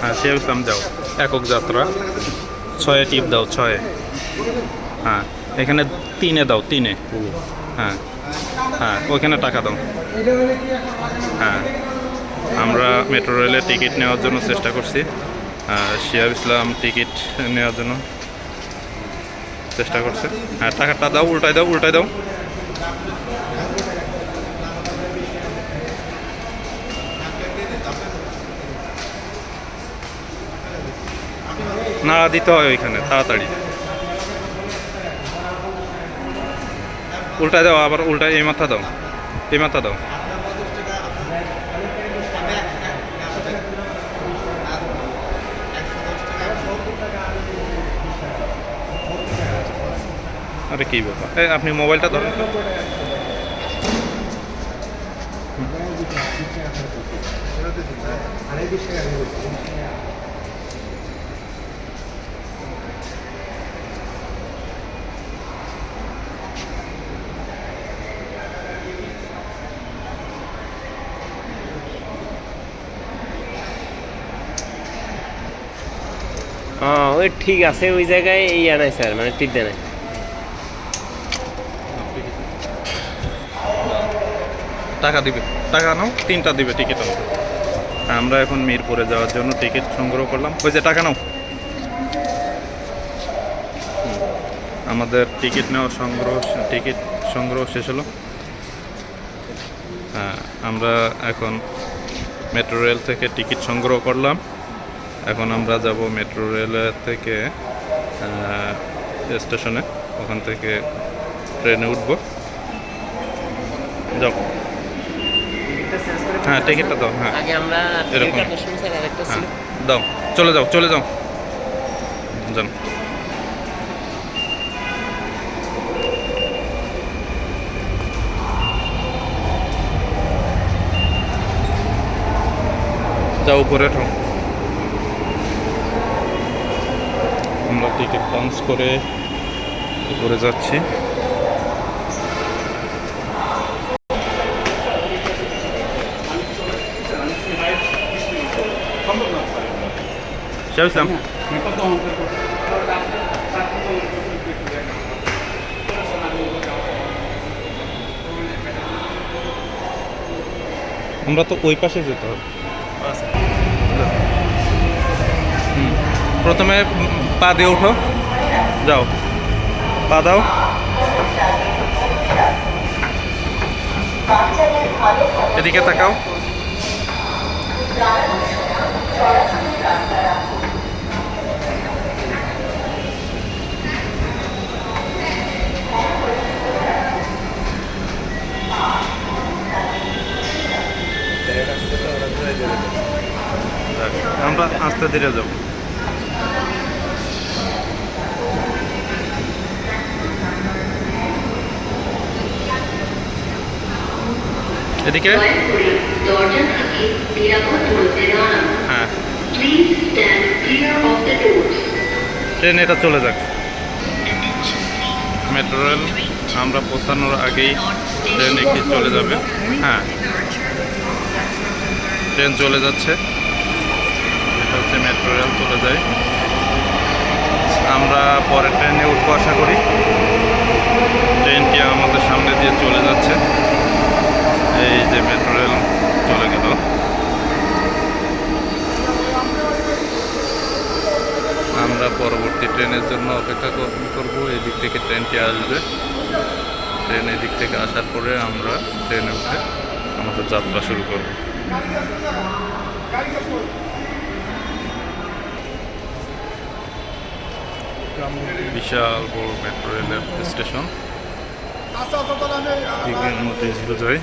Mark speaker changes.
Speaker 1: হ্যাঁ শিয়া ইসলাম যাও, একক যাত্রা 6-এ টিপ দাও, 6-এ। হ্যাঁ এখানে 3-এ দাও, 3-এ। হ্যাঁ হ্যাঁ ওইখানে টাকা দাও। হ্যাঁ আমরা মেট্রো রেলের টিকিট নেওয়ার জন্য চেষ্টা করছি। শিয়া ইসলাম টিকিট নেওয়ার জন্য চেষ্টা করছে। হ্যাঁ টাকাটা দাও, উল্টাই দাও, উল্টাই দাও। নাড়া দিতে হয় ওইখানে তাড়াতাড়ি। উল্টায় দাও, আবার উল্টায়, এই মাথা দাও, এই মাথা দাও। আরে কী ব্যাপার, আপনি মোবাইলটা ধরেন।
Speaker 2: হ্যাঁ ওই ঠিক আছে, ওই জায়গায় এই আনাই স্যার, মানে টিপ দেয় নাই।
Speaker 1: টাকা দিবে, টাকা নাও, 3টা দিবে টিকিট নাও। আমরা এখন মিরপুরে যাওয়ার জন্য টিকিট সংগ্রহ করলাম। ওই যে টাকা নাও। আমাদের টিকিট সংগ্রহ শেষ হলো। হ্যাঁ আমরা এখন মেট্রো রেল থেকে টিকিট সংগ্রহ করলাম। এখন আমরা যাব মেট্রো রেলের থেকে স্টেশনে, ওখান থেকে ট্রেনে উঠবো। যাও। হ্যাঁ টিকিটটা দাও। হ্যাঁ
Speaker 2: আগে আমরা
Speaker 1: এরকম।
Speaker 2: হ্যাঁ
Speaker 1: দাও, চলে যাও, চলে যাও, যান। যাও উপরে ওঠো। আমরা টিকিট পাঞ্চ করে উপরে যাচ্ছি। ইসলাম আমরা তো ওই পাশে যেতে হবে। প্রথমে পা দিয়ে ওঠো, যাও, পা দাও। এদিকে তাকাও। আমরা আস্তে ধীরে যাবো। এদিকে হ্যাঁ ট্রেন এটা চলে যাক। মেট্রো রেল আমরা পৌঁছানোর আগেই ট্রেন একটি চলে যাবে। হ্যাঁ ট্রেন চলে যাচ্ছে, এটা হচ্ছে মেট্রো রেল চলে যায়। আমরা পরে ট্রেনে উঠবো আশা করি। ট্রেনটি আমাদের সামনে দিয়ে চলে যাচ্ছে। এই যে মেট্রো রেল চলে গেল। আমরা পরবর্তী ট্রেনের জন্য অপেক্ষা করব। এই দিক থেকে ট্রেনটি আসবে। ট্রেন এই দিক থেকে আসার পরে আমরা ট্রেনে উঠে আমাদের যাত্রা শুরু করব। বিশাল বড় মেট্রো রেলের স্টেশন মতিঝিল যায়।